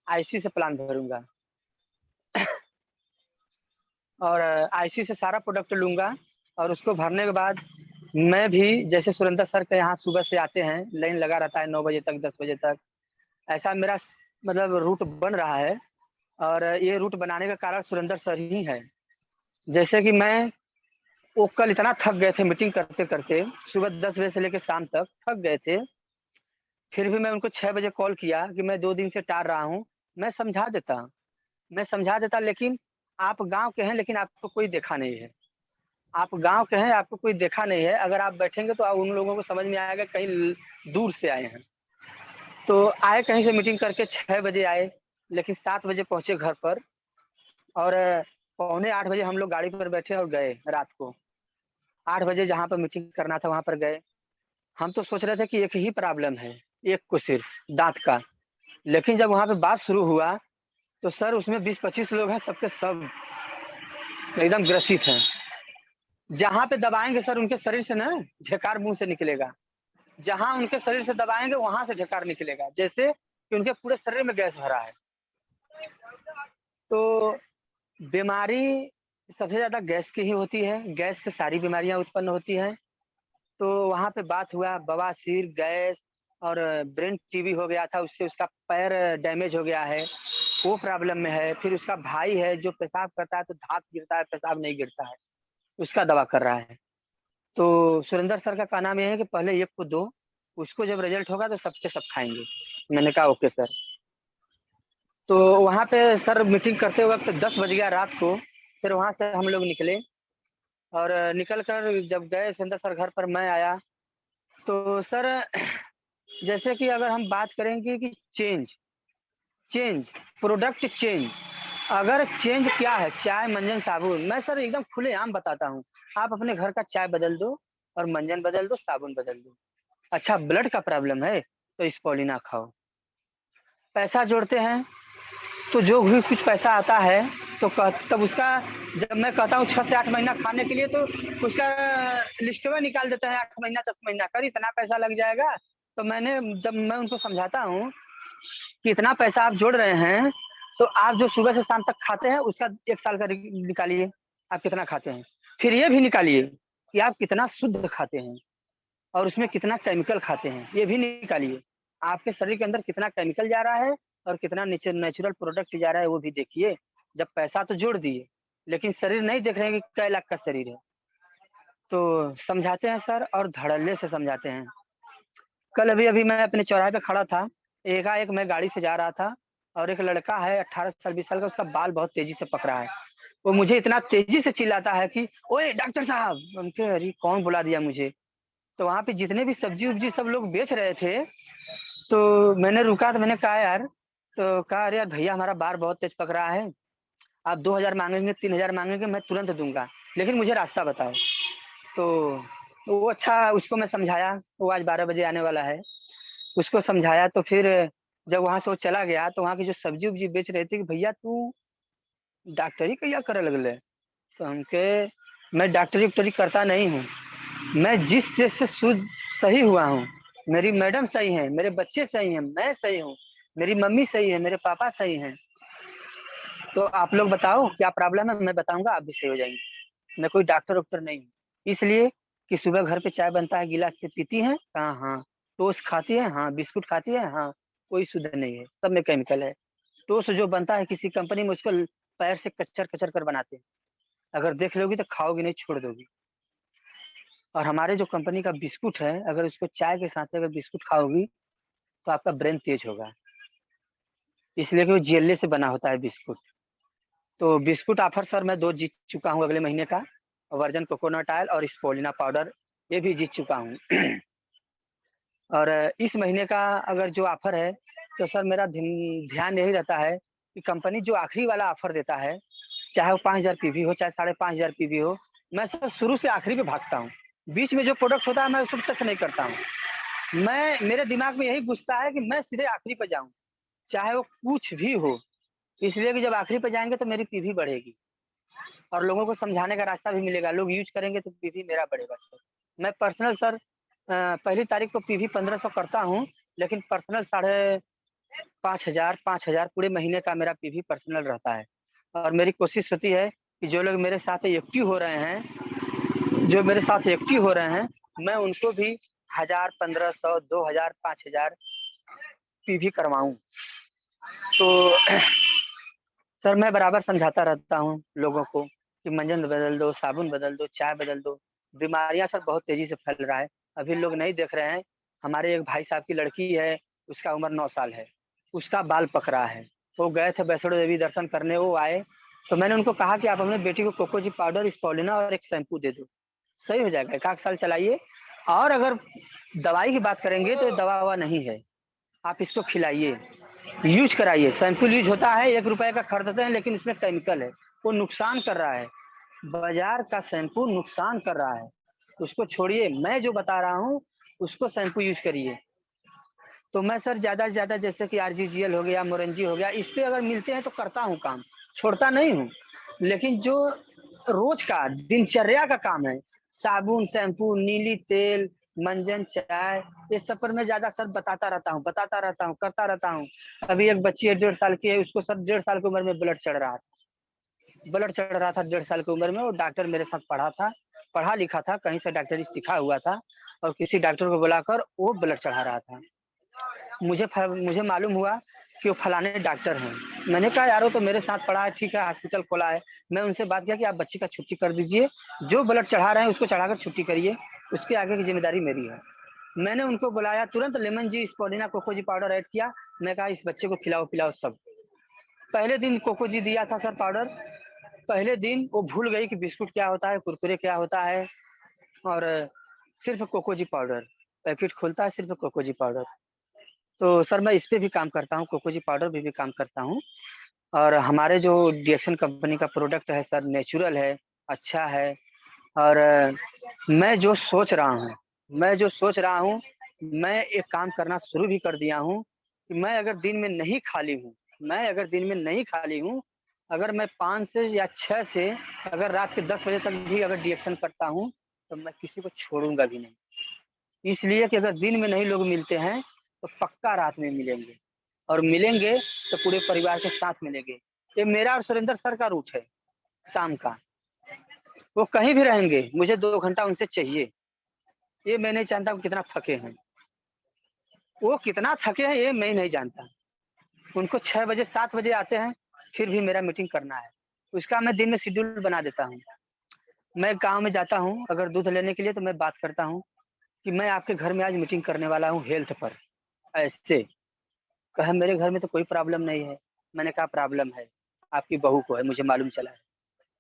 IC से plan भरूँगा और IC से सारा प्रोडक्ट लूँगा और उसको भरने के बाद मैं भी जैसे सुरेंद्र सर के यहाँ सुबह से आते हैं, लाइन लगा रहता है 9 बजे तक, 10 बजे तक। ऐसा मेरा मतलब रूट बन रहा है और ये रूट बनाने का कारण सुरेंद्र सर ही है। जैसे कि वो कल इतना थक गए थे मीटिंग करते-करते, सुबह 10 बजे से लेके शाम तक थक गए थे। फिर भी मैं उनको 6 बजे कॉल किया कि मैं 2 दिन से टाल रहा हूँ, मैं समझा देता मैं समझा देता लेकिन आप गाँव के हैं लेकिन आपको कोई देखा नहीं है। आप गाँव के हैं, आपको कोई देखा नहीं है, अगर आप बैठेंगे तो उन लोगों को समझ में आएगा कहीं दूर से आए हैं। तो आए कहीं से मीटिंग करके 6 बजे आए, लेकिन 7 बजे पहुँचे घर पर और पौने 8 बजे हम लोग गाड़ी पर बैठे और गए रात को। 8 बजे जहाँ पर मीटिंग करना था वहाँ पर गए। हम तो सोच रहे थे कि एक ही प्रॉब्लम है, एक को सिर्फ दाँत का। लेकिन जब वहाँ पे बात शुरू हुआ, तो सर उसमें 20-25 लोग हैं, सबके सब एकदम ग्रसित हैं। जहाँ पे दबाएँगे सर उनके शरीर से ना ढेकार मुँह से निकलेगा। जहाँ उनके शरीर से दबाएँगे वहाँ से ढेकार निकलेगा, जैसे कि उनके पूरे शरीर में गैस भरा है। तो बीमारी सबसे ज़्यादा गैस की ही होती है, गैस से सारी बीमारियाँ उत्पन्न होती हैं। तो वहाँ पे बात हुआ बवासीर, गैस और ब्रेन टीबी हो गया था, उससे उसका पैर डैमेज हो गया है, वो प्रॉब्लम में है। फिर उसका भाई है जो पेशाब करता है तो धाप गिरता है, पेशाब नहीं गिरता है, उसका दवा कर रहा है। तो सुरेंद्र सर का कहना ये है कि पहले एक को दो, उसको जब रिजल्ट होगा तो सब के सब खाएँगे। मैंने कहा ओके सर। तो वहाँ पे सर मीटिंग करते वक़्त 10 बज गया रात को, फिर वहाँ से हम लोग निकले और निकल कर जब गए सुरेंद्र सर घर पर मैं आया, तो सर जैसे कि अगर हम बात करेंगे कि चेंज चेंज, प्रोडक्ट चेंज, अगर चेंज क्या है चाय, मंजन, साबुन, मैं सर एकदम खुलेआम बताता हूँ। आप अपने घर का चाय बदल दो और मंजन बदल दो, साबुन बदल दो। अच्छा ब्लड का प्रॉब्लम है, तो स्पोलिना खाओ। पैसा जोड़ते हैं, तो जो भी कुछ पैसा आता है, तो तब उसका जब मैं कहता हूँ 6 से 8 महीना खाने के लिए तो उसका लिस्टवा निकाल देते हैं 8 महीना, 10 महीना का, इतना पैसा लग जाएगा। तो जब मैं उनको समझाता हूँ कि इतना पैसा आप जोड़ रहे हैं, तो आप जो सुबह से शाम तक खाते हैं उसका 1 साल का निकालिए, आप कितना खाते हैं। फिर ये भी निकालिए कि आप कितना शुद्ध खाते हैं और उसमें कितना केमिकल खाते हैं, ये भी निकालिए। आपके शरीर के अंदर कितना केमिकल जा रहा है और कितना नेचुरल प्रोडक्ट जा रहा है वो भी देखिए। जब पैसा तो जोड़ दिए, लेकिन शरीर नहीं देख रहे हैं कि कै लाख का शरीर है। तो समझाते हैं सर और धड़ल्ले से समझाते हैं। कल अभी-अभी मैं अपने चौराहे पे खड़ा था, एकाएक मैं गाड़ी से जा रहा था और एक लड़का है 18 साल 20 साल का, उसका बाल बहुत तेज़ी से पक रहा है। वो मुझे इतना तेज़ी से चिल्लाता है कि ओए डॉक्टर साहब! मैंने कहा अरे कौन बुला दिया मुझे? तो वहाँ पे जितने भी सब्जी-वब्जी सब लोग बेच रहे थे, तो मैंने रुका तो मैंने कहा यार, तो कहा अरे यार भैया हमारा बाल बहुत तेज़ पक रहा है, आप 2000 माँगेंगे, 3000 माँगेंगे मैं तुरंत दूँगा, लेकिन मुझे रास्ता बताओ। तो वो अच्छा उसको मैं समझाया, वो आज 12 बजे आने वाला है। उसको समझाया तो फिर जब वहाँ से वो चला गया, तो वहाँ की जो सब्जी-वब्जी बेच रहे थे कि भैया तू डॉक्टरी कहिया करे लगले? तो हम कहे मैं डॉक्टरी-वॉक्टरी करता नहीं हूँ। मैं जिस चीज़ से सही हुआ हूँ, मेरी मैडम सही हैं, मेरे बच्चे सही हैं, मैं सही हूँ, मेरी मम्मी सही है, मेरे पापा सही हैं। तो आप लोग बताओ क्या प्रॉब्लम है? मैं बताऊँगा आप भी सही हो जाएँगे। मैं कोई डॉक्टर-वॉक्टर नहीं हूँ। इसलिए कि सुबह घर पे चाय बनता है गिलास से पीती हैं? कहा हाँ। टोस्ट खाती हैं? हाँ। बिस्कुट खाती हैं? हाँ। कोई शुद्ध नहीं है, सब में केमिकल है। टोस्ट जो बनता है किसी कंपनी में उसको पैर से कचर-कचर कर बनाते हैं। अगर देख लोगी तो खाओगी नहीं, छोड़ दोगी। और हमारे जो कंपनी का बिस्कुट है, अगर उसको चाय के साथ अगर बिस्कुट खाओगी, तो आपका ब्रेन तेज होगा। इसलिए कि वो जेले से बना होता है बिस्कुट। तो बिस्कुट ऑफर सर मैं 2 जीत चुका हूँ अगले महीने का, वर्जिन कोकोनट ऑयल और स्पोलिना पाउडर, ये भी जीत चुका हूँ। और इस महीने का अगर जो ऑफर है, तो सर मेरा ध्यान यही रहता है कि कंपनी जो आखिरी वाला ऑफर देता है, चाहे वो 5000 पीवी हो, चाहे 5500 पीवी हो, मैं सर शुरू से आखिरी पे भागता हूँ। बीच में जो प्रोडक्ट होता है मैं उसको टच नहीं करता हूँ। मेरे दिमाग में यही घुसता है कि मैं सीधे आखिरी पे जाऊँ, चाहे वो कुछ भी हो। इसलिए कि जब आखिरी पे जाएँगे तो मेरी पीवी बढ़ेगी और लोगों को समझाने का रास्ता भी मिलेगा, लोग यूज़ करेंगे तो पीवी मेरा बढ़ेगा सर। मैं पर्सनल सर पहली तारीख को पीवी 1500 करता हूँ, लेकिन पर्सनल साढ़े 5,000 पूरे महीने का मेरा पीवी पर्सनल रहता है। और मेरी कोशिश होती है कि जो लोग मेरे साथ एक्टिव हो रहे हैं, मैं उनको भी 1000, 1500, 2000, 5000 पीवी करवाऊँ। तो सर मैं बराबर समझाता रहता हूँ लोगों को कि मंजन बदल दो, साबुन बदल दो, चाय बदल दो। बीमारियाँ सर बहुत तेज़ी से फैल रहा है। अभी लोग नहीं देख रहे हैं, हमारे एक भाई साहब की लड़की है, उसका उम्र 9 साल है, उसका बाल पक रहा है। वो गए थे वैष्णो देवी दर्शन करने, वो आए, तो मैंने उनको कहा कि आप अपने बेटी को कोकोजी पाउडर, स्पोलिना और एक शैम्पू दे दो, सही हो जाएगा। 1 आध साल चलाइए। और अगर दवाई की बात करेंगे तो दवा-ववा नहीं है, आप इसको खिलाइए, यूज़ कराइए। शैम्पू यूज़ होता है, ₹1 का खरीदते हैं, लेकिन उसमें केमिकल है, वो नुकसान कर रहा है। बाज़ार का शैम्पू नुकसान कर रहा है, उसको छोड़िए। मैं जो बता रहा हूँ, उसको शैम्पू यूज़ करिए। तो मैं सर ज़्यादा से ज़्यादा जैसे कि आरजीजीएल हो गया, मोरंजी हो गया, इस पे अगर मिलते हैं तो करता हूँ काम, छोड़ता नहीं हूँ। लेकिन जो रोज़ का दिनचर्या का काम है, साबुन, शैम्पू, नीली तेल, मंजन, चाय, ये सब पर मैं ज़्यादा सर बताता रहता हूँ, करता रहता हूँ। अभी एक बच्ची है 1.5 साल की है, उसको सर 1.5 साल की उम्र में ब्लड चढ़ रहा था 1.5 साल की उम्र में। वो डॉक्टर मेरे साथ पढ़ा लिखा था, कहीं से डॉक्टरी सीखा हुआ था, और किसी डॉक्टर को बुलाकर वो ब्लड चढ़ा रहा था। मुझे मालूम हुआ कि वो फलाने डॉक्टर हैं। मैंने कहा यार वो तो मेरे साथ पढ़ा है, ठीक है, हॉस्पिटल खोला है। मैं उनसे बात किया कि आप बच्ची का छुट्टी कर दीजिए, जो ब्लड चढ़ा रहे हैं उसको चढ़ाकर छुट्टी करिए, उसके आगे की ज़िम्मेदारी मेरी है। मैंने उनको बुलाया, तुरंत लेमन जी, स्पोलिना, कोकोजी पाउडर ऐड किया। मैं कहा इस बच्चे को खिलाओ-पिलाओ सब। पहले दिन कोकोजी दिया था सर पाउडर, पहले दिन वो भूल गई कि बिस्कुट क्या होता है, कुरकुरे क्या होता है, और सिर्फ़ कोकोजी पाउडर, पैकेट खोलता है सिर्फ़ कोकोजी पाउडर। तो सर मैं इस पे भी काम करता हूँ, कोकोजी पाउडर पे भी काम करता हूँ। और हमारे जो डीएक्सन कंपनी का प्रोडक्ट है सर, नेचुरल है, अच्छा है। और मैं जो सोच रहा हूँ, मैं एक काम करना शुरू भी कर दिया हूँ कि मैं अगर दिन में नहीं खाली हूँ, अगर मैं 5 से या 6 से अगर रात के 10 बजे तक भी अगर डीएक्सन करता हूँ, तो मैं किसी को छोड़ूँगा भी नहीं। इसलिए कि अगर दिन में नहीं लोग मिलते हैं, तो पक्का रात में मिलेंगे, और मिलेंगे तो पूरे परिवार के साथ मिलेंगे। ये मेरा और सुरेंद्र सर का रूट है, शाम का। वो कहीं भी रहेंगे, मुझे 2 घंटा उनसे चाहिए। ये मैं नहीं जानता वो कितना थके हैं। वो कितना थके हैं ये मैं नहीं जानता। उनको 6 बजे 7 बजे आते हैं, फिर भी मेरा मीटिंग करना है। उसका मैं दिन में शेड्यूल बना देता हूँ। मैं गाँव में जाता हूँ अगर दूध लेने के लिए, तो मैं बात करता हूँ कि मैं आपके घर में आज मीटिंग करने वाला हूँ हेल्थ पर, ऐसे। कहा मेरे घर में तो कोई प्रॉब्लम नहीं है। मैंने कहा प्रॉब्लम है, आपकी बहू को है, मुझे मालूम चला है।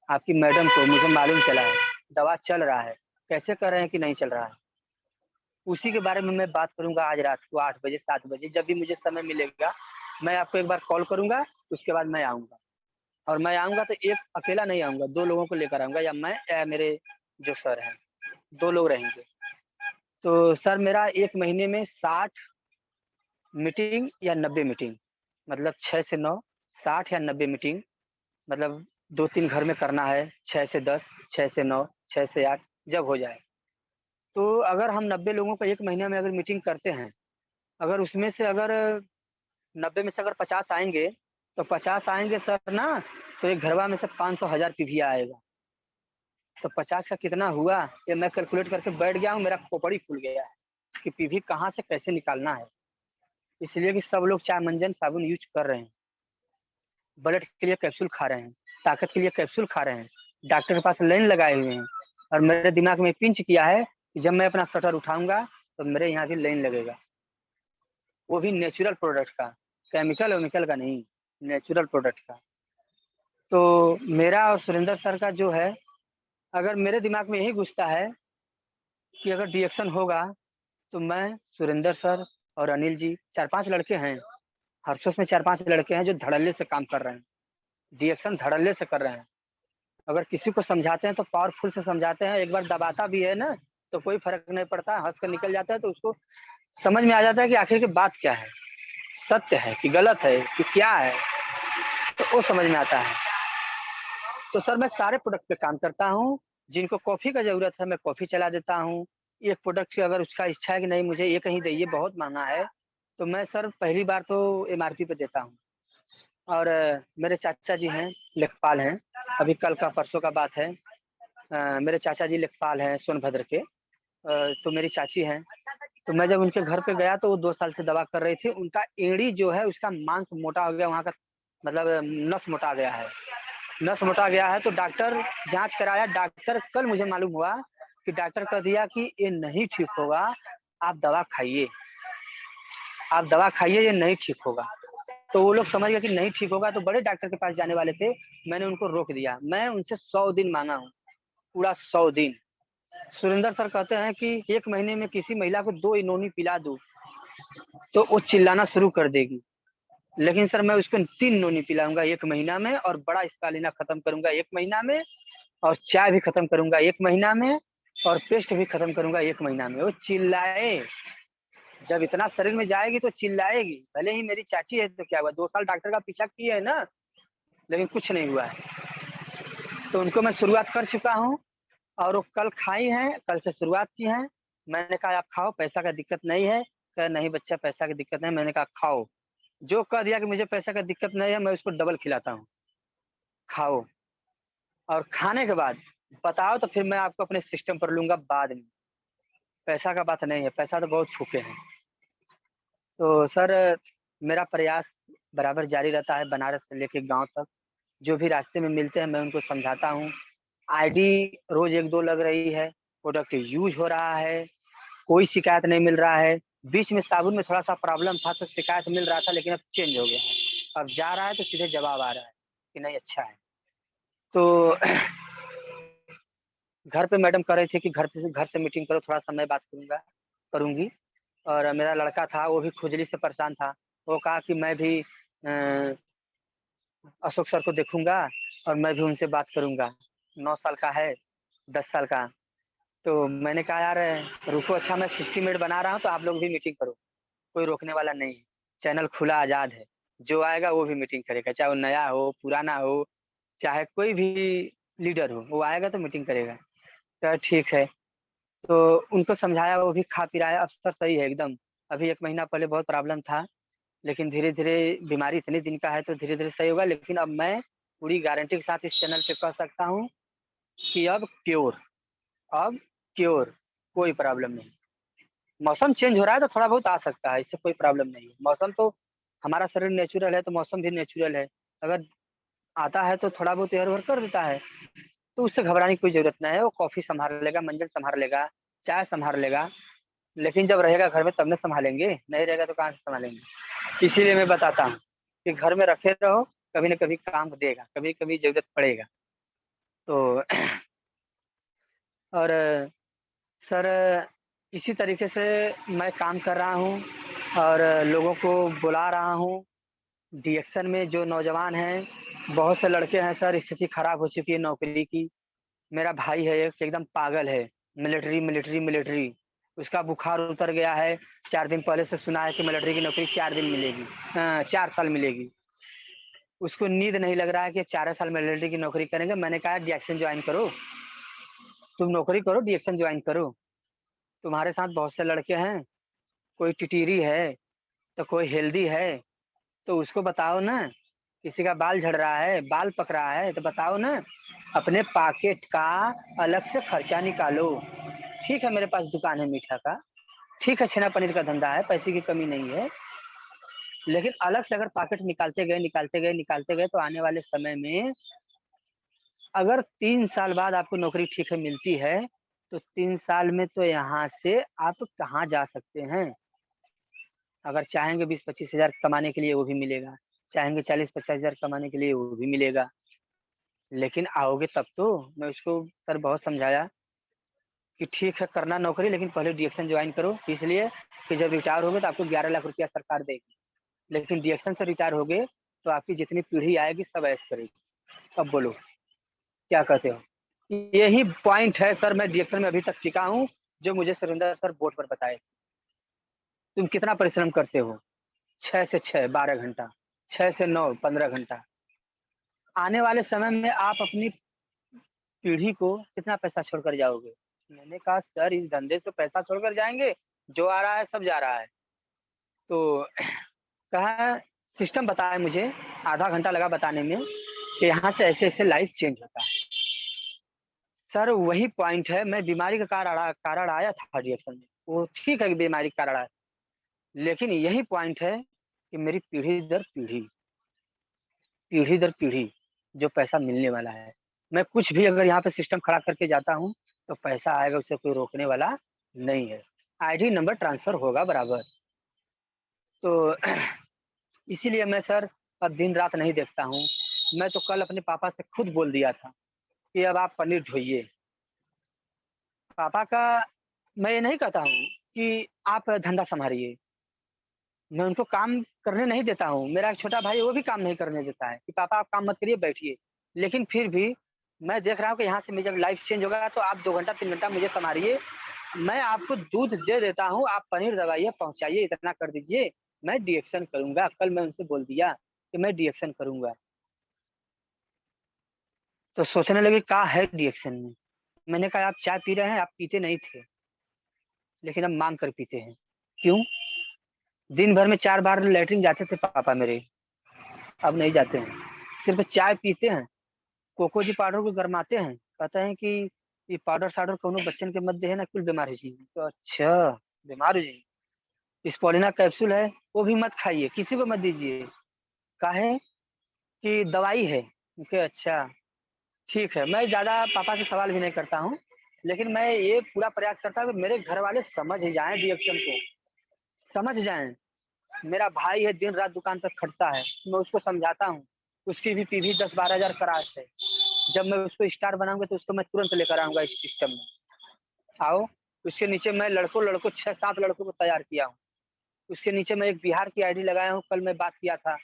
आपकी मैडम को मुझे मालूम चला है। दवा चल रहा है, कैसे कर रहे हैं कि नहीं चल रहा है। उसी के बारे में मैं बात करूँगा आज रात को 8 बजे, 7 बजे, जब भी मुझे समय मिलेगा, मैं आपको एक बार कॉल करूँगा, उसके बाद मैं आऊँगा। और मैं आऊँगा तो एक अकेला नहीं आऊँगा, 2 लोगों को लेकर आऊँगा, या मैं या मेरे जो सर हैं, 2 लोग रहेंगे। तो सर मेरा 1 महीने में 60 मीटिंग या 90 मीटिंग, मतलब 6 से 9, 60 या 90 मीटिंग, मतलब 2-3 घर में करना है, 6 से 10, 6 से 9, 6 से 8, जब हो जाए। तो अगर हम 90 लोगों का 1 महीने में अगर मीटिंग करते हैं, अगर उसमें से अगर 90 में से अगर 50 आएँगे, तो 50 आएँगे सर ना, तो एक घरवा में से 500 1000 पीभिया आएगा। तो 50 का कितना हुआ, ये मैं कैलकुलेट करके बैठ गया हूँ, मेरा खोपड़ी फूल गया है कि पीभी कहाँ से कैसे निकालना है। इसलिए कि सब लोग चाय, मंजन, साबुन यूज़ कर रहे हैं, ब्लड के लिए कैप्सूल खा रहे हैं, ताकत के लिए कैप्सूल खा रहे हैं, डॉक्टर के पास लाइन लगाए हुए हैं। और मेरे दिमाग में पिंच किया है कि जब मैं अपना शटर उठाऊँगा, तो मेरे यहाँ भी लाइन लगेगा। वो भी नेचुरल प्रोडक्ट का, केमिकल-वेमिकल का नहीं, नेचुरल प्रोडक्ट का। तो मेरा और सुरेंद्र सर का जो है, अगर मेरे दिमाग में यही घुसता है कि अगर डीएक्शन होगा, तो मैं, सुरेंद्र सर और अनिल जी, 4-5 लड़के हैं, हर्षोस में 4-5 लड़के हैं जो धड़ल्ले से काम कर रहे हैं, डीएक्शन धड़ल्ले से कर रहे हैं। अगर किसी को समझाते हैं तो पावरफुल से समझाते हैं, एक बार दबाता भी है ना, तो कोई फ़र्क नहीं पड़ता, हँस कर निकल जाता है, तो उसको समझ में आ जाता है कि आखिर की बात क्या है, सत्य है कि गलत है कि क्या है, तो वो समझ में आता है। तो सर मैं सारे प्रोडक्ट पे काम करता हूँ, जिनको कॉफ़ी का ज़रूरत है मैं कॉफ़ी चला देता हूँ। एक प्रोडक्ट की अगर उसका इच्छा है कि नहीं मुझे ये कहीं दे, ये बहुत महँगा है, तो मैं सर पहली बार तो एमआरपी पे देता हूँ और मेरे चाचा जी हैं, लेखपाल हैं, अभी कल का परसों का बात है। मेरे चाचा जी लेखपाल हैं सोनभद्र के। तो मेरी चाची हैं, तो मैं जब उनके घर पे गया तो वो 2 साल से दवा कर रही थी। उनका एड़ी जो है उसका मांस मोटा हो गया, वहाँ का मतलब नस मोटा गया है। नस मोटा गया है तो डॉक्टर जाँच कराया, डॉक्टर कल मुझे मालूम हुआ कि डॉक्टर कह दिया कि ये नहीं ठीक होगा, आप दवा खाइए, आप दवा खाइए ये नहीं ठीक होगा। तो वो लोग समझ गए कि नहीं ठीक होगा तो बड़े डॉक्टर के पास जाने वाले थे, मैंने उनको रोक दिया। मैं उनसे 100 दिन माँगा हूँ, पूरा 100 दिन। सुरेंद्र सर कहते हैं कि 1 महीने में किसी महिला को 2 इनोनी पिला दूँ, तो वो चिल्लाना शुरू कर देगी। लेकिन सर मैं उसको 3 इनोनी पिलाऊँगा 1 महीना में और बड़ा स्टालिना खत्म करूँगा 1 महीना में और चाय भी खत्म करूँगा 1 महीना में और पेस्ट भी खत्म करूँगा 1 महीना में। वो चिल्लाए, जब इतना शरीर में जाएगी तो चिल्लाएगी। भले ही मेरी चाची है तो क्या हुआ, 2 साल डॉक्टर का पीछा किए है ना, लेकिन कुछ नहीं हुआ है। तो उनको मैं शुरुआत कर चुका हूँ और वो कल खाई हैं, कल से शुरुआत की हैं। मैंने कहा आप खाओ, पैसा का दिक्कत नहीं है। कहा नहीं बच्चा पैसा की दिक्कत नहीं। मैंने कहा खाओ। जो कह दिया कि मुझे पैसा का दिक्कत नहीं है, मैं उसको डबल खिलाता हूँ। खाओ और खाने के बाद बताओ तो फिर मैं आपको अपने सिस्टम पर लूँगा बाद में। पैसा का बात नहीं है, पैसा तो बहुत फूके हैं। तो सर मेरा प्रयास बराबर जारी रहता है बनारस से लेके गाँव तक। जो भी रास्ते में मिलते हैं मैं उनको समझाता हूँ। आईडी रोज़ 1-2 लग रही है, प्रोडक्ट यूज़ हो रहा है, कोई शिकायत नहीं मिल रहा है। बीच में साबुन में थोड़ा-सा प्रॉब्लम था तो शिकायत मिल रहा था लेकिन अब चेंज हो गया है। अब जा रहा है तो सीधे जवाब आ रहा है कि नहीं अच्छा है। तो घर पे मैडम कह रही थी कि घर से मीटिंग करो, थोड़ा-सा मैं बात करूँगी। और मेरा लड़का था वो भी खुजली से परेशान था। वो कहा कि मैं भी अशोक सर को देखूँगा और मैं भी उनसे बात करूँगा। 9 साल का है, 10 साल का। तो मैंने कहा यार रुको अच्छा मैं सिस्टमेट बना रहा हूँ तो आप लोग भी मीटिंग करो। कोई रोकने वाला नहीं है। चैनल खुला आज़ाद है। जो आएगा वो भी मीटिंग करेगा, चाहे वो नया हो, पुराना हो, चाहे कोई भी लीडर हो, वो आएगा तो मीटिंग करेगा। कहा ठीक है। तो उनको समझाया वो भी खा पी रहा है, अब सब सही है एकदम। अभी 1 महीना पहले बहुत प्रॉब्लम था, लेकिन धीरे-धीरे बीमारी इतने दिन का है तो धीरे-धीरे सही होगा। लेकिन अब मैं पूरी गारंटी के साथ इस चैनल पे कह सकता हूँ कि अब क्योर, कोई प्रॉब्लम नहीं। मौसम चेंज हो रहा है तो थोड़ा बहुत आ सकता है, इससे कोई प्रॉब्लम नहीं है। मौसम तो हमारा शरीर नेचुरल है तो मौसम भी नेचुरल है। अगर आता है तो थोड़ा बहुत एयर-वेयर कर देता है, तो उससे घबराने की कोई ज़रूरत नहीं है। वो कॉफ़ी सँभाल लेगा, मंजन सँभाल लेगा, चाय सँभाल लेगा, लेकिन जब रहेगा घर में तब ना सँभालेंगे, नहीं रहेगा तो कहाँ से सँभालेंगे। इसीलिए मैं बताता हूँ कि घर में रखे रहो, कभी न कभी काम देगा, कभी-कभी ज़रूरत पड़ेगा। तो और सर इसी तरीके से मैं काम कर रहा हूँ और लोगों को बुला रहा हूँ। डीएक्शन में जो नौजवान हैं, बहुत से लड़के हैं सर स्थिति खराब हो चुकी है नौकरी की। मेरा भाई है एक एकदम पागल है, मिलिट्री। उसका बुखार उतर गया है, 4 दिन पहले से सुना है कि मिलिट्री की नौकरी 4 दिन मिलेगी 4 साल मिलेगी। उसको नींद नहीं लग रहा है कि 4 साल मिलिट्री की नौकरी करेंगे। मैंने कहा डीएक्शन जॉइन करो, तुम नौकरी करो डीएक्शन जॉइन करो। तुम्हारे साथ बहुत से लड़के हैं, कोई टिटिरी है, तो कोई हेल्दी है, तो उसको बताओ ना, किसी का बाल झड़ रहा है, बाल पक रहा है, तो बताओ ना, अपने पॉकेट का अलग से खर्चा निकालो। ठीक है मेरे पास दुकान है मीठा का, ठीक है छेना पनीर का धंधा है, पैसे की कमी नहीं है, लेकिन अलग से अगर पॉकेट निकालते गए तो आने वाले समय में अगर 3 साल बाद आपको नौकरी ठीक है मिलती है, तो 3 साल में तो यहाँ से आप कहाँ जा सकते हैं? अगर चाहेंगे 20-25 हज़ार कमाने के लिए वो भी मिलेगा, चाहेंगे 40-50 हज़ार कमाने के लिए वो भी मिलेगा, लेकिन आओगे तब तो। मैं उसको सर बहुत समझाया कि ठीक है करना नौकरी लेकिन पहले डीएक्शन जॉइन करो, इसलिए कि जब रिटायर होगे तो आपको 11 लाख रुपया सरकार देगी। लेकिन डीएक्शन से रिटायर होगे तो आपकी जितनी पीढ़ी आएगी सब ऐश करेगी। अब बोलो, क्या कहते हो? यही पॉइंट है सर मैं डीएक्शन में अभी तक टिका हूँ, जो मुझे सुरेंद्र सर बोर्ड पर बताए। तुम कितना परिश्रम करते हो? 6 से 6 12 घंटा, 6 से 9 15 घंटा। आने वाले समय में आप अपनी पीढ़ी को कितना पैसा छोड़कर जाओगे? मैंने कहा सर इस धंधे से पैसा छोड़कर जाएँगे, जो आ रहा है सब जा रहा है। तो कहा सिस्टम बताया मुझे, आधा घंटा लगा बताने में कि यहाँ से ऐसे-ऐसे लाइट चेंज होता है। सर वही पॉइंट है, मैं बीमारी का कारण आया था रिएक्शन में, वो ठीक है कि बीमारी का कारण आया, लेकिन यही पॉइंट है कि मेरी पीढ़ी दर पीढ़ी जो पैसा मिलने वाला है, मैं कुछ भी अगर यहाँ पे सिस्टम खड़ा करके जाता हूँ, तो पैसा आएगा, उसे कोई रोकने वाला नहीं है। आईडी नंबर ट्रांसफ़र होगा बराबर। तो इसीलिए मैं सर अब दिन-रात नहीं देखता हूँ। मैं तो कल अपने पापा से खुद बोल दिया था कि अब आप पनीर ढोइए। पापा का मैं ये नहीं कहता हूँ कि आप धंधा सँभालिए। मैं उनको काम करने नहीं देता हूँ। मेरा एक छोटा भाई है, वो भी काम नहीं करने देता है कि पापा आप काम मत करिए, बैठिए। लेकिन फिर भी मैं देख रहा हूँ कि यहाँ से मैं जब लाइफ़ चेंज होगा तो आप 2 घंटा 3 घंटा मुझे सँभालिए। मैं आपको दूध दे देता हूँ, आप पनीर दबाइए, पहुँचाइए, इतना कर दीजिए। मैं डिएक्शन करूँगा। कल मैं उनसे बोल दिया कि मैं डिएक्शन करूँगा। तो सोचने लगे क्या है डिएक्शन में? मैंने कहा आप चाय पी रहे हैं, आप पीते नहीं थे, लेकिन अब माँग कर पीते हैं। क्यों? दिन भर में 4 बार लैट्रिन जाते थे पापा मेरे, अब नहीं जाते हैं। सिर्फ़ चाय पीते हैं, कोको जी पाउडर को गरमाते हैं, कहते हैं कि ये पाउडर-साउडर कौनो बच्चन के मत देहे ना कुल बीमार हो जाई। तो अच्छा, बीमार हो जाई। स्पोलिना कैप्सूल है, वो भी मत खाइए, किसी को मत दीजिए। काहे? कि दवाई है। ओके अच्छा, ठीक है। मैं ज़्यादा पापा से सवाल भी नहीं करता हूँ, लेकिन मैं ये पूरा प्रयास करता हूँ कि मेरे घर वाले समझ जाएँ रिएक्शन को, समझ जाएँ। मेरा भाई है दिन-रात दुकान पे खटता है, मैं उसको समझाता हूँ, उसकी भी पीवी 10-12 हज़ार क्रास है। जब मैं उसको स्टार बनाऊँगा तो उसको मैं तुरंत लेकर आऊँगा इस सिस्टम में। आओ, उसके नीचे मैं लड़कों-लड़कों 6-7 लड़कों को तैयार किया हूँ। उसके नीचे मैं एक बिहार की आईडी लगाया हूँ, कल मैं बात किया था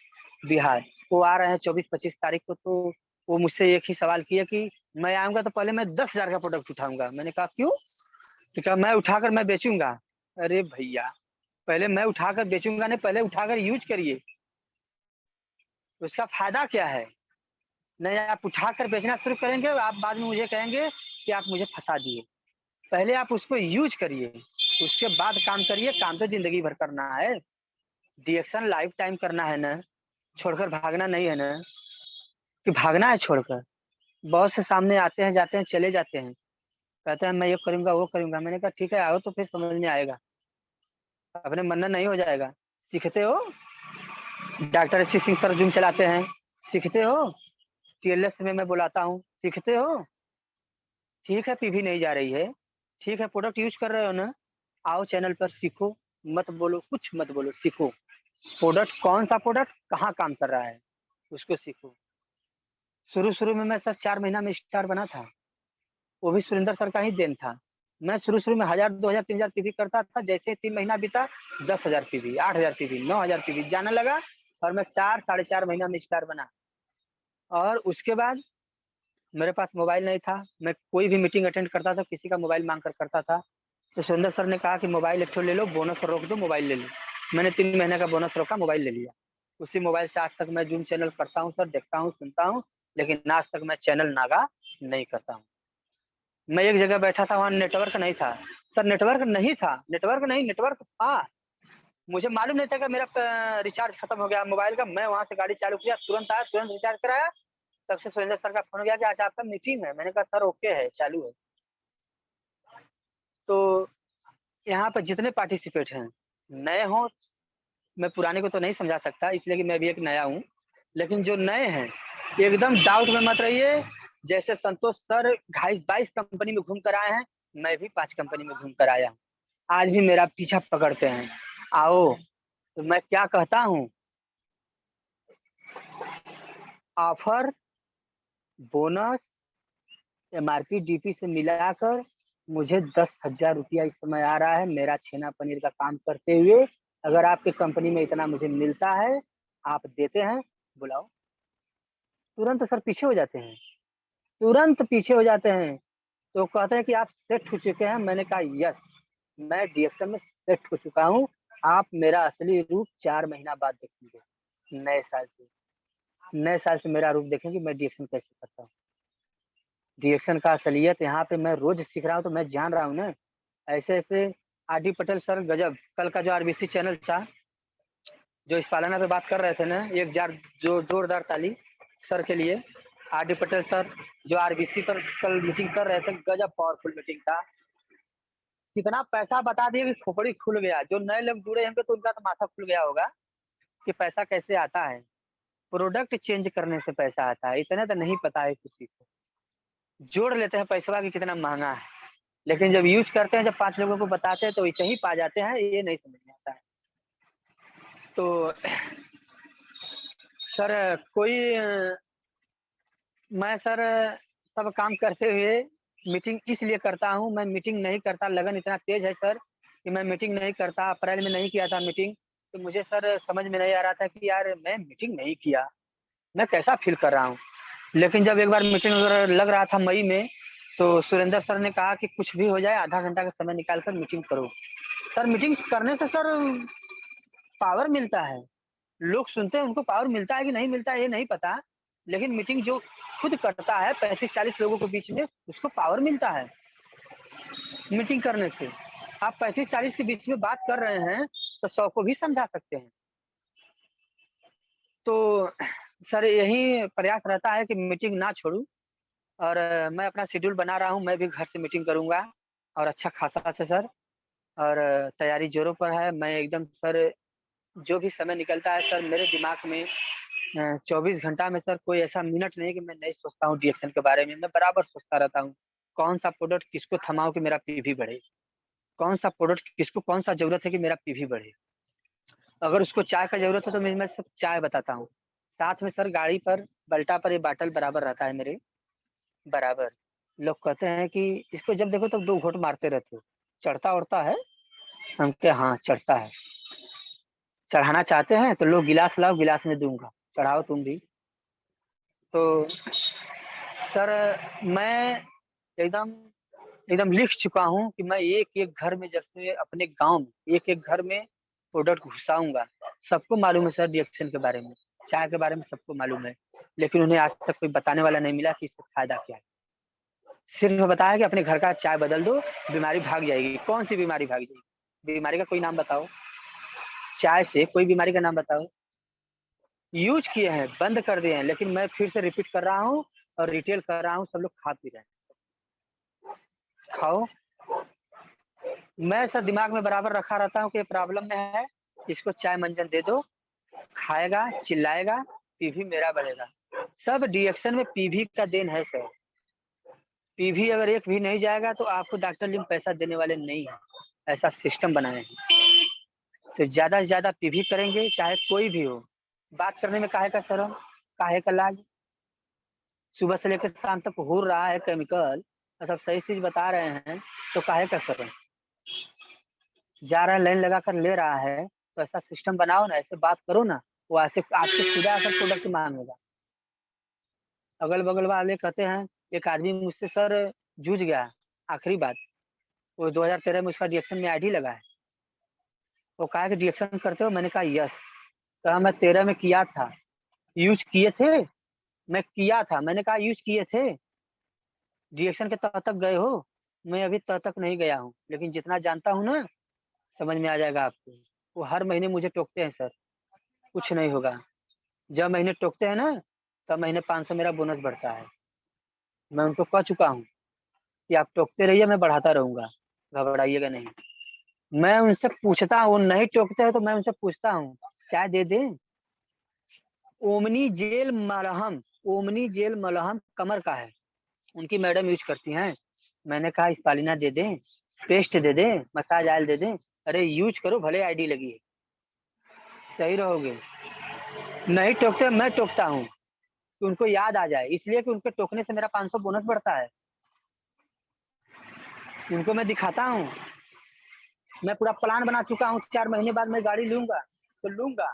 बिहार, वो आ रहे हैं 24-25 तारीख को, तो वो मुझसे एक ही सवाल किए कि मैं आऊँगा तो पहले मैं 10,000 का प्रोडक्ट उठाऊँगा। मैंने कहा क्यों? तो कहा मैं उठाकर मैं बेचूँगा। अरे भैया! पहले मैं उठाकर बेचूँगा नहीं, पहले उठाकर यूज़ करिए, उसका फ़ायदा क्या है? नहीं आप उठाकर बेचना शुरू करेंगे, आप बाद में मुझे कहेंगे कि आप मुझे फँसा दिए। पहले आप उसको यूज़ करिए, उसके बाद काम करिए, काम तो ज़िंदगी भर करना है। डिएक्शन लाइफ़ टाइम करना है ना, छोड़कर भागना नहीं है ना, कि भागना है छोड़कर। बहुत से सामने आते हैं, जाते हैं, चले जाते हैं। कहते हैं मैं ये करूँगा, वो करूँगा। मैंने कहा ठीक है आओ तो फिर समझ में आएगा। अपने मन्ना नहीं हो जाएगा। सीखते हो? डॉक्टर अच्छी सिंह सर जिम चलाते हैं। सीखते हो? टीएलएस में मैं बुलाता हूँ। सीखते हो? ठीक है पीवी नहीं जा रही है। ठीक है प्रोडक्ट यूज़ कर रहे हो ना? आओ चैनल पर सीखो, मत बोलो, कुछ मत बोलो, सीखो। प्रोडक्ट कौन-सा प्रोडक्ट कहाँ काम कर रहा है, उसको सीखो। शुरू-शुरू में मैं सर 4 महीना में स्टार बना था। वो भी सुरेंद्र सर का ही देन था। मैं शुरू-शुरू में 1000, 2000, 3000 पीवी करता था, जैसे ही 3 महीना बीता 10,000 पीवी, 8000 पीवी, 9000 पीवी जाने लगा और मैं 4 साढ़े 4 महीना में स्टार बना। और उसके बाद मेरे पास मोबाइल नहीं था, मैं कोई भी मीटिंग अटेंड करता था, किसी का मोबाइल माँग कर करता था। तो सुरेंद्र सर ने कहा कि मोबाइल एक ठो ले लो, बोनस रोक दो, मोबाइल ले लो। मैंने 3 महीने का बोनस रोका, मोबाइल ले लिया। उसी मोबाइल से आज तक मैं ज़ूम चैनल करता हूँ सर, देखता हूँ, सुनता हूँ, लेकिन आज तक मैं चैनल नागा नहीं करता हूँ। मैं एक जगह बैठा था, वहाँ नेटवर्क नहीं था। सर नेटवर्क नहीं था, नेटवर्क नहीं, नेटवर्क था। मुझे मालूम नहीं था कि मेरा रिचार्ज खत्म हो गया मोबाइल का। मैं वहाँ से गाड़ी चालू किया, तुरंत आया, तुरंत रिचार्ज कराया। तब से सुरेंद्र सर का फ़ोन गया कि आज आपका मीटिंग है। मैंने कहा सर ओके है, चालू है। तो यहाँ पे जितने पार्टिसिपेट हैं, नए हों, मैं पुराने को तो नहीं समझा सकता इसलिए कि मैं भी एक नया हूँ। लेकिन जो नए हैं, एकदम डाउट में मत रहिए। जैसे संतोष सर 22 कंपनी में घूम कर आए हैं, मैं भी 5 कंपनी में घूम कर आया हूँ। आज भी मेरा पीछा पकड़ते हैं, आओ, तो मैं क्या कहता हूँ, ऑफर, बोनस, एमआरपी, डीपी से मिलाकर मुझे 10,000 रुपया इस समय आ रहा है मेरा छेना पनीर का काम करते हुए। अगर आपकी कंपनी में इतना मुझे मिलता है, आप देते हैं, बुलाओ। तुरंत सर पीछे हो जाते हैं, तुरंत पीछे हो जाते हैं। तो कहते हैं कि आप सेट हो चुके हैं। मैंने कहा यस, मैं डीएक्शन में सेट हो चुका हूँ। आप मेरा असली रूप 4 महीना बाद देखेंगे, नए साल से। नए साल से मेरा रूप देखेंगे मैं डीएक्शन कैसे करता हूँ। डीएक्शन का असलियत यहाँ पे मैं रोज़ सीख रहा हूँ तो मैं जान रहा हूँ ना। ऐसे-ऐसे आरडी पटेल सर गज़ब, कल का जो आरबीसी चैनल था, जो इस पालाना पे बात कर रहे थे ना, एक जार जो जोरदार ताली सर के लिए। आर.डी. पटेल सर जो आरबीसी पर कल मीटिंग कर रहे थे, गजब पावरफुल मीटिंग था। कितना पैसा बता दिए कि खोपड़ी खुल गया। जो नए लोग जुड़े होंगे तो उनका तो माथा खुल गया होगा कि पैसा कैसे आता है। प्रोडक्ट चेंज करने से पैसा आता है, इतना तो नहीं पता है किसी को। जोड़ लेते हैं पैसा कि कितना महंगा है, लेकिन जब यूज करते हैं, जब 5 लोगों को बताते हैं तो वैसे ही पा जाते हैं, ये नहीं समझ में आता है। तो सर कोई मैं सर सब काम करते हुए मीटिंग इसलिए करता हूँ। मैं मीटिंग नहीं करता, लगन इतना तेज है सर कि मैं मीटिंग नहीं करता। अप्रैल में नहीं किया था मीटिंग, तो मुझे सर समझ में नहीं आ रहा था कि यार मैं मीटिंग नहीं किया, मैं कैसा फील कर रहा हूँ। लेकिन जब एक बार मीटिंग वगैरह लग रहा था मई में, तो सुरेंद्र सर ने कहा कि कुछ भी हो जाए आधा घंटा का समय निकाल कर मीटिंग करो। सर मीटिंग करने से सर पावर मिलता है। लोग सुनते हैं, उनको पावर मिलता है कि नहीं मिलता है ये नहीं पता, लेकिन मीटिंग जो खुद करता है 35-40 लोगों के बीच में, उसको पावर मिलता है मीटिंग करने से। आप 35-40 के बीच में बात कर रहे हैं तो 100 को भी समझा सकते हैं। तो सर यही प्रयास रहता है कि मीटिंग ना छोड़ूं। और मैं अपना शेड्यूल बना रहा हूँ, मैं भी घर से मीटिंग करूंगा और अच्छा खासा से सर। और तैयारी जोरों पर है। मैं एकदम सर जो भी समय निकलता है सर मेरे दिमाग में 24 घंटा में सर कोई ऐसा मिनट नहीं कि मैं नहीं सोचता हूँ डीएक्शन के बारे में। मैं बराबर सोचता रहता हूँ कौन सा प्रोडक्ट किसको थमाओ कि मेरा पीवी बढ़े, कौन सा प्रोडक्ट किसको कौन सा जरूरत है कि मेरा पीवी बढ़े। अगर उसको चाय का जरूरत है तो मैं सब चाय बताता हूँ। साथ में सर गाड़ी पर बल्टा पर ये बाटल बराबर रहता है मेरे, बराबर। लोग कहते हैं कि इसको जब देखो तब 2 घूंट मारते रहते हो, चढ़ता उड़ता है। हम कहे हाँ चढ़ता है। चढ़ाना चाहते हैं तो लोग गिलास लाओ, गिलास में दूंगा, चढ़ाओ तुम भी। तो सर मैं एकदम एकदम लिख चुका हूँ कि मैं एक एक घर में, जब से अपने गांव में एक एक घर में प्रोडक्ट घुसाऊंगा। सबको मालूम है सर रिएक्शन के बारे में, चाय के बारे में सबको मालूम है, लेकिन उन्हें आज तक कोई बताने वाला नहीं मिला कि इससे फायदा क्या है। सिर्फ बताया कि अपने घर का चाय बदल दो, बीमारी भाग जाएगी। कौन सी बीमारी भाग जाएगी? बीमारी का कोई नाम बताओ, चाय से कोई बीमारी का नाम बताओ। यूज किए हैं, बंद कर दिए हैं, लेकिन मैं फिर से रिपीट कर रहा हूँ और रिटेल कर रहा हूँ, सब लोग खा पी रहे हैं। खाओ। मैं सर दिमाग में बराबर रखा रहता हूँ कि प्रॉब्लम में है, इसको चाय मंजन दे दो, खाएगा, चिल्लाएगा, पीवी मेरा बढ़ेगा। सब डीएक्शन में पीवी का देन है सर। पीवी अगर एक भी नहीं जाएगा तो आपको डॉक्टर लिम पैसा देने वाले नहीं है। ऐसा सिस्टम बनाए हैं। तो ज्यादा से ज्यादा पीवी करेंगे, चाहे कोई भी हो। बात करने में काहे का शर्म, काहे का लाज। सुबह से लेकर शाम तक हो रहा है केमिकल, तो सब सही चीज बता रहे हैं, तो काहे का शर्म। जा रहा है लाइन लगा कर ले रहा है, तो ऐसा सिस्टम बनाओ ना, ऐसे बात करो ना। वो ऐसे आपसे सीधा आकर प्रोडक्ट मांगेगा। अगल बगल वाले कहते हैं, एक आदमी मुझसे सर जूझ गया। आखिरी बात, वो 2013 में उसका रिएक्शन में आईडी लगा है। वो कहा कि रिएक्शन करते हो, मैंने कहा यस। कहा मैं 13 में किया था। यूज किए थे? मैं किया था, मैंने कहा यूज किए थे। रिएक्शन के तह तक गए हो? मैं अभी तह तक नहीं गया हूँ, लेकिन जितना जानता हूँ ना, समझ में आ जाएगा आपको। वो हर महीने मुझे टोकते हैं सर, कुछ नहीं होगा। जब महीने टोकते हैं ना, तब महीने 500 मेरा बोनस बढ़ता है। मैं उनको कह चुका हूँ कि आप टोकते रहिए, मैं बढ़ाता रहूंगा, घबराइएगा नहीं। मैं उनसे पूछता हूँ, नहीं टोकते हैं तो मैं उनसे पूछता हूँ चाय दे दें। ओमनी जेल मलहम, ओमनी जेल मलहम कमर का है, उनकी मैडम यूज करती हैं। मैंने कहा स्पालिना दे दें, पेस्ट दे दें, मसाज ऑयल दे दें। अरे यूज करो, भले आईडी लगी है, सही रहोगे। नहीं टोकते, मैं टोकता हूँ कि उनको याद आ जाए, इसलिए कि उनके टोकने से मेरा 500 बोनस बढ़ता है। उनको मैं दिखाता हूँ। मैं पूरा प्लान बना चुका हूँ, 4 महीने बाद मैं गाड़ी लूंगा तो लूंगा।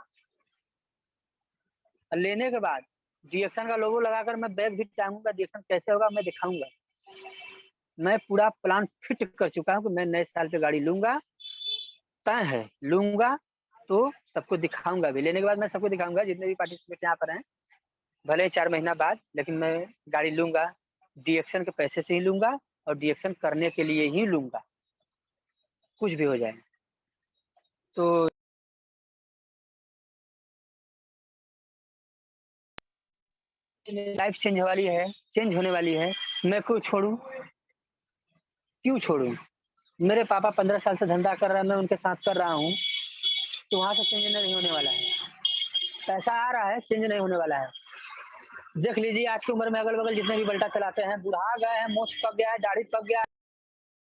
और लेने के बाद डीएक्शन का लोगो लगाकर मैं बैग भी टांगूंगा। डीएक्शन कैसे होगा मैं दिखाऊंगा। मैं पूरा प्लान फिट कर चुका हूँ कि मैं नए साल पे गाड़ी लूंगा, तय है लूंगा। तो सबको दिखाऊंगा भी, लेने के बाद मैं सबको दिखाऊंगा जितने भी पार्टिसिपेट यहाँ पर हैं। भले ही 4 महीना बाद, लेकिन मैं गाड़ी लूंगा, डीएक्शन के पैसे से ही लूंगा और डीएक्शन करने के लिए ही लूंगा, कुछ भी हो जाए। तो मेरी लाइफ चेंज होने वाली है, मैं क्यों छोड़ूँ? क्यों छोड़ूँ? मेरे पापा 15 साल से धंधा कर रहे हैं, मैं उनके साथ कर रहा हूँ, तो वहाँ से चेंज नहीं होने वाला है। पैसा आ रहा है, चेंज नहीं होने वाला है। देख लीजिए आज की उम्र में अगल-बगल जितने भी बल्टा चलाते हैं, बुढ़ा गए हैं, मूंछ पक गया है, दाढ़ी पक गया है।